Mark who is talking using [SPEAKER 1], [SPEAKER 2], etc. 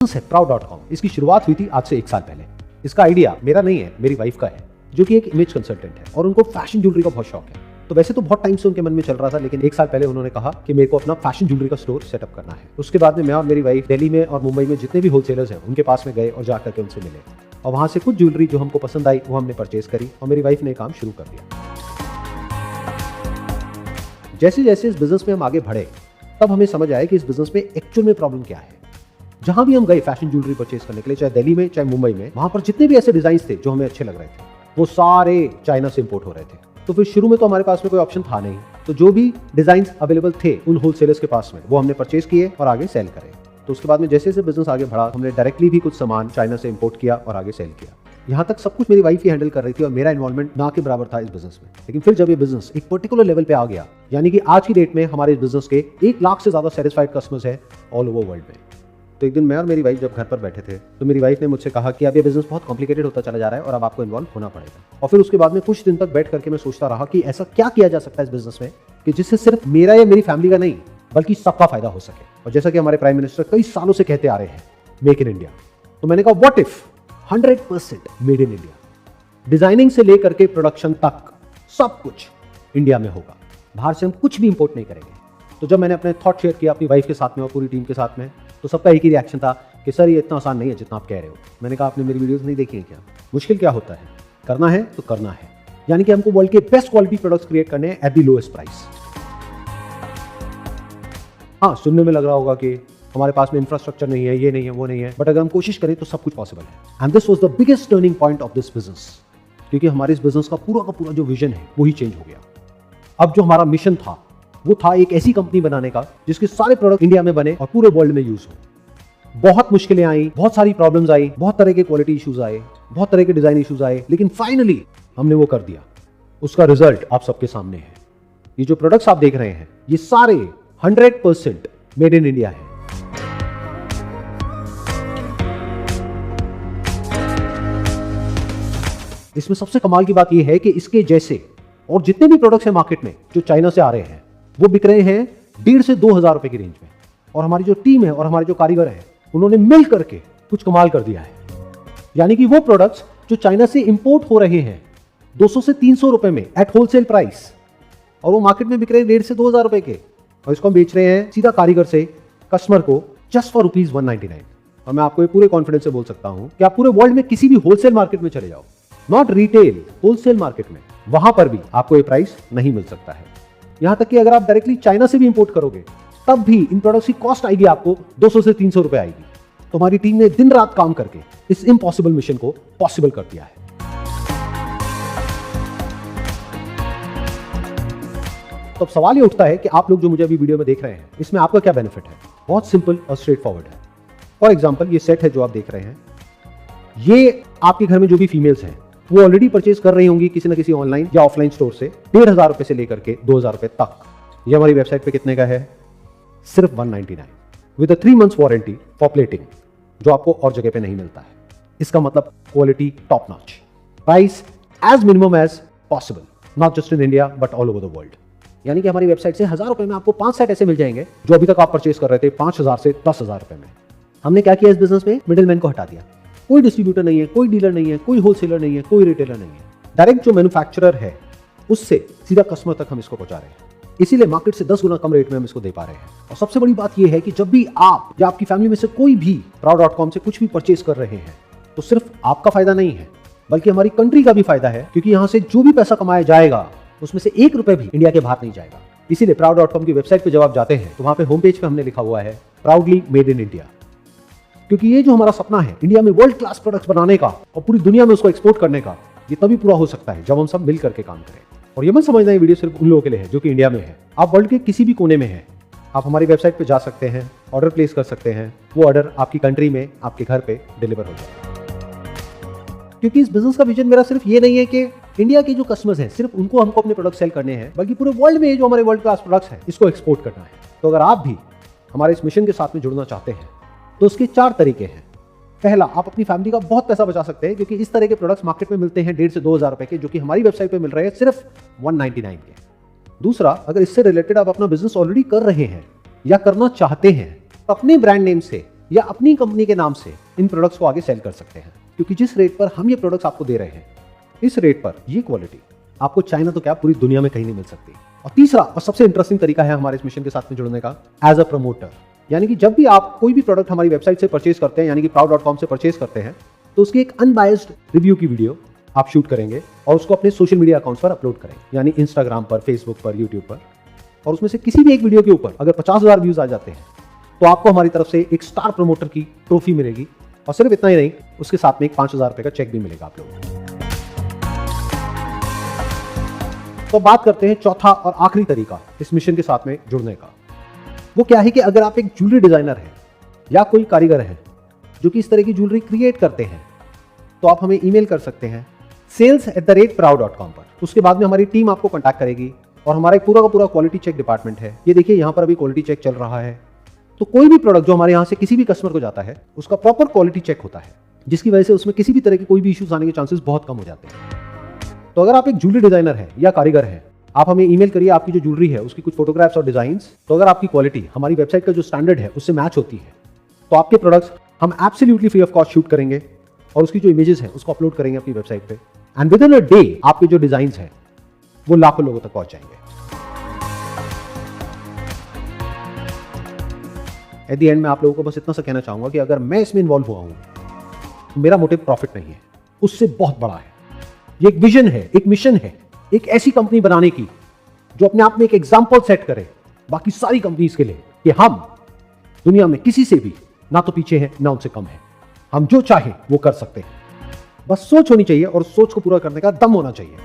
[SPEAKER 1] है proud.com। इसकी शुरुआत हुई थी आज से 1 साल पहले। इसका आइडिया मेरा नहीं है, मेरी वाइफ का है, जो कि एक इमेज कंसल्टेंट है और उनको फैशन ज्वेलरी का बहुत शौक है। तो वैसे तो बहुत टाइम से उनके मन में चल रहा था, लेकिन 1 साल पहले उन्होंने कहा कि मेरे को अपना फैशन ज्वेलरी का स्टोर सेटअप करना है। उसके बाद में मैं और मेरी वाइफ दिल्ली में और मुंबई में जितने भी होलसेलर्स हैं उनके पास में गए और जाकर के उनसे मिले और वहां से कुछ ज्वेलरी जो हमको पसंद आई वो हमने परचेज करी और मेरी वाइफ ने काम शुरू कर दिया। जैसे जैसे इस बिजनेस में हम आगे बढ़े तब हमें समझ आया कि इस बिजनेस में एक्चुअल में प्रॉब्लम क्या है। जहां भी हम गए फैशन ज्वेलरी परचेज करने के लिए, चाहे दिल्ली में चाहे मुंबई में, वहां पर जितने भी ऐसे डिजाइन थे जो हमें अच्छे लग रहे थे वो सारे चाइना से इंपोर्ट हो रहे थे। तो फिर शुरू में तो हमारे पास में कोई ऑप्शन था नहीं, तो जो भी डिजाइन अवेलेबल थे उन होलसेलर्स के पास में वो हमने परचेज किए और आगे सेल करे। तो उसके बाद में जैसे जैसे बिजनेस आगे बढ़ा हमने डायरेक्टली भी कुछ सामान चाइना से इंपोर्ट किया और आगे सेल किया। यहाँ तक सब कुछ मेरी वाइफ ही हैंडल कर रही थी और मेरा इन्वॉल्वमेंट ना के बराबर था इस बिजनेस में। लेकिन फिर जब ये बिजनेस एक पर्टिकुलर लेवल पे आ गया, यानी कि आज की डेट में हमारे इस बिजनेस के 1 लाख से ज्यादा सेटिस्फाइड कस्टमर्स है ऑल ओवर वर्ल्ड में। तो एक दिन मैं और मेरी वाइफ जब घर पर बैठे थे तो मेरी वाइफ ने मुझसे कहा कि अब ये बिजनेस बहुत कॉम्प्लिकेटेड होता चला जा रहा है और अब आपको इन्वॉल्व होना पड़ेगा। और फिर उसके बाद में कुछ दिन तक बैठ करके मैं सोचता रहा कि ऐसा क्या किया जा सकता है इस बिजनेस में कि जिससे सिर्फ मेरा या मेरी फैमिली का नहीं बल्कि सबका फायदा हो सके। और जैसा कि हमारे प्राइम मिनिस्टर कई सालों से कहते आ रहे हैं, मेक इन इंडिया। तो मैंने कहा what if 100% made in India, designing से लेकर के प्रोडक्शन तक सब कुछ इंडिया में होगा, बाहर से हम कुछ भी इंपोर्ट नहीं करेंगे। तो जब मैंने अपने थॉट शेयर किया अपनी वाइफ के साथ में और पूरी टीम के साथ में, तो सबका एक ही रिएक्शन था कि सर ये इतना आसान नहीं है जितना आप कह रहे हो। मैंने कहा आपने मेरी वीडियोस नहीं देखी है क्या? मुश्किल क्या होता है, करना है तो करना है। यानी कि हमको वर्ल्ड के बेस्ट क्वालिटी प्रोडक्ट्स क्रिएट करने हैं एट द लोएस्ट प्राइस। हाँ, सुनने में लग रहा होगा कि हमारे पास में इंफ्रास्ट्रक्चर नहीं है, ये नहीं है, वो नहीं है, बट अगर हम कोशिश करें तो सब कुछ पॉसिबल है। And this was the biggest turning point of this business, क्योंकि हमारे इस बिजनेस का पूरा जो विजन है वो ही चेंज हो गया। अब जो हमारा मिशन था वो था एक ऐसी कंपनी बनाने का जिसके सारे प्रोडक्ट इंडिया में बने और पूरे वर्ल्ड में यूज हो। बहुत मुश्किलें आई, बहुत सारी प्रॉब्लम्स आई, बहुत तरह के क्वालिटी इश्यूज आए, बहुत तरह के डिजाइन इश्यूज आए, लेकिन फाइनली हमने वो कर दिया। उसका रिजल्ट आप सबके सामने है। ये जो प्रोडक्ट्स आप देख रहे हैं ये सारे 100% मेड इन इंडिया है। इसमें सबसे कमाल की बात यह है कि इसके जैसे और जितने भी प्रोडक्ट्स हैं मार्केट में जो चाइना से आ रहे हैं वो बिक रहे हैं 1,500 से 2,000 रुपए की रेंज में। और हमारी जो टीम है और हमारे जो कारीगर हैं उन्होंने मिल करके कुछ कमाल कर दिया है। यानी कि वो प्रोडक्ट्स जो चाइना से इंपोर्ट हो रहे हैं 200 से 300 रुपए में एट होलसेल प्राइस, और वो मार्केट में बिक रहे हैं 1,500 से 2,000 रुपए के, और इसको हम बेच रहे हैं सीधा कारीगर से कस्टमर को जस्ट फॉर ₹199। और मैं आपको ये पूरे कॉन्फिडेंस से बोल सकता हूं कि आप पूरे वर्ल्ड में किसी भी होलसेल मार्केट में चले जाओ, नॉट रिटेल, होलसेल मार्केट में, वहां पर भी आपको ये प्राइस नहीं मिल सकता है। यहां तक कि अगर आप डायरेक्टली चाइना से भी इंपोर्ट करोगे तब भी इन प्रोडक्ट्स की कॉस्ट आएगी आपको 200 से 300 रुपए आएगी। तो हमारी टीम ने दिन रात काम करके इस इम्पॉसिबल मिशन को पॉसिबल कर दिया है। तो अब सवाल ये उठता है कि आप लोग जो मुझे अभी वीडियो में देख रहे हैं इसमें आपका क्या बेनिफिट है? बहुत सिंपल और स्ट्रेट फॉरवर्ड है। फॉर एग्जाम्पल ये सेट है जो आप देख रहे हैं, ये आपके घर में जो भी फीमेल्स हैं वो ऑलरेडी परचेज कर रही होंगी किसी न किसी ऑनलाइन या ऑफलाइन स्टोर से 1,500 रुपए से लेकर के 2,000 रुपए तक। ये हमारी वेबसाइट पे कितने का है? सिर्फ 199 with 3 months warranty for plating, जो आपको और जगह पे नहीं मिलता है। इसका मतलब quality top notch, price as minimum as possible, not just in India but all over the world. यानी कि हमारी वेबसाइट से 1,000 रुपए में आपको 5 सेट ऐसे मिल जाएंगे जो अभी तक आप परचेज कर रहे थे 5,000 से 10,000 रुपए में। हमने क्या किया इस बिजनेस में? मिडिलमैन को हटा दिया। कोई डिस्ट्रीब्यूटर नहीं है, कोई डीलर नहीं है, कोई होलसेलर नहीं है, कोई रिटेलर नहीं है। डायरेक्ट जो मैन्युफैक्चरर है उससे सीधा कस्टमर तक हम इसको पहुंचा रहे हैं। इसीलिए मार्केट से 10 गुना कम रेट में हम इसको दे पा रहे हैं। और सबसे बड़ी बात यह है कि जब भी आप या आपकी फैमिली में से कोई भी proud.com से कुछ भी परचेज कर रहे हैं तो सिर्फ आपका फायदा नहीं है बल्कि हमारी कंट्री का भी फायदा है, क्योंकि यहां से जो भी पैसा कमाया जाएगा उसमें से 1 रुपए भी इंडिया के बाहर नहीं जाएगा। इसीलिए proud.com की वेबसाइट पे जब आप जाते हैं तो वहां पे होम पेज पे हमने लिखा हुआ है प्राउडली मेड इन इंडिया, क्योंकि ये जो हमारा सपना है इंडिया में वर्ल्ड क्लास प्रोडक्ट्स बनाने का और पूरी दुनिया में उसको एक्सपोर्ट करने का, ये तभी पूरा हो सकता है जब हम सब मिल करके काम करें। और ये मत समझना ये वीडियो सिर्फ उन लोगों के लिए है जो कि इंडिया में है। आप वर्ल्ड के किसी भी कोने में हैं, आप हमारी वेबसाइट पे जा सकते हैं, ऑर्डर प्लेस कर सकते हैं, वो ऑर्डर आपकी कंट्री में आपके घर पे डिलीवर हो जाएगा। क्योंकि इस बिजनेस का विजन मेरा सिर्फ ये नहीं है कि इंडिया के जो कस्टमर्स हैं सिर्फ उनको हमको अपने प्रोडक्ट सेल करने हैं, बल्कि पूरे वर्ल्ड में जो हमारे वर्ल्ड क्लास प्रोडक्ट्स हैं इसको एक्सपोर्ट करना है। तो अगर आप भी हमारे इस मिशन के साथ में जुड़ना चाहते हैं तो उसके 4 तरीके हैं। पहला, आप अपनी फैमिली का बहुत पैसा बचा सकते हैं, क्योंकि इस तरह के प्रोडक्ट्स मार्केट में मिलते हैं 1,500 से 2,000 रुपए के, जो कि हमारी वेबसाइट पे मिल रहे हैं सिर्फ 199 के। दूसरा, अगर इससे रिलेटेड आप अपना बिजनेस ऑलरेडी कर रहे हैं या करना चाहते हैं तो अपने ब्रांड नेम से या अपनी कंपनी के नाम से इन प्रोडक्ट्स को आगे सेल कर सकते हैं, क्योंकि जिस रेट पर हम ये प्रोडक्ट्स आपको दे रहे हैं, इस रेट पर ये क्वालिटी आपको चाइना तो क्या पूरी दुनिया में कहीं नहीं मिल सकती। और तीसरा और सबसे इंटरेस्टिंग तरीका है हमारे इस मिशन के साथ में जुड़ने का, एज अ प्रमोटर। यानी कि जब भी आप कोई भी प्रोडक्ट हमारी वेबसाइट से परचेज करते हैं, यानी कि proud.com से परचेज करते हैं, तो उसकी एक अनबायस्ड रिव्यू की वीडियो आप शूट करेंगे और उसको अपने सोशल मीडिया अकाउंट्स पर अपलोड करेंगे, यानी इंस्टाग्राम पर, फेसबुक पर, यूट्यूब पर। और उसमें से किसी भी एक वीडियो के ऊपर अगर 50,000 व्यूज आ जाते हैं तो आपको हमारी तरफ से एक स्टार प्रमोटर की ट्रॉफी मिलेगी। और सिर्फ इतना ही नहीं, उसके साथ में एक 5,000 रुपए का चेक भी मिलेगा आप लोगों को। तो बात करते हैं चौथा और आखिरी तरीका इस मिशन के साथ में जुड़ने का। वो क्या है कि अगर आप एक ज्वेलरी डिजाइनर हैं या कोई कारीगर हैं जो कि इस तरह की ज्वेलरी क्रिएट करते हैं, तो आप हमें ईमेल कर सकते हैं sales@proud.com पर। उसके बाद में हमारी टीम आपको कांटेक्ट करेगी और हमारा एक पूरा का पूरा क्वालिटी चेक डिपार्टमेंट है। ये देखिए यहाँ पर अभी क्वालिटी चेक चल रहा है। तो कोई भी प्रोडक्ट जो हमारे यहाँ से किसी भी कस्टमर को जाता है, उसका प्रॉपर क्वालिटी चेक होता है, जिसकी वजह से उसमें किसी भी तरह के कोई भी इश्यूज आने के चांसेस बहुत कम हो जाते हैं। तो अगर आप एक ज्वेलरी डिजाइनर हैं या कारीगर हैं, आप हमें ईमेल करिए आपकी जो ज्वेलरी है उसकी कुछ फोटोग्राफ्स और डिजाइंस। तो अगर आपकी क्वालिटी हमारी वेबसाइट का जो स्टैंडर्ड है उससे मैच होती है, तो आपके प्रोडक्ट्स हम absolutely free of cost shoot करेंगे और उसकी जो इमेजेस हैं उसको अपलोड करेंगे अपनी वेबसाइट पे। And with in a day आपके जो डिजाइन्स हैं वो लाखों लोगों तक पहुंच जाएंगे। एट द एंड में आप लोगों को बस इतना सा कहना चाहूंगा कि अगर मैं इसमें इन्वॉल्व हुआ हूं तो मेरा मोटिव प्रॉफिट नहीं है, उससे बहुत बड़ा है। ये एक विजन है, एक मिशन है, एक ऐसी कंपनी बनाने की जो अपने आप में एक एग्जाम्पल सेट करे बाकी सारी कंपनीज के लिए कि हम दुनिया में किसी से भी ना तो पीछे हैं ना उनसे कम है। हम जो चाहे वो कर सकते हैं, बस सोच होनी चाहिए और सोच को पूरा करने का दम होना चाहिए।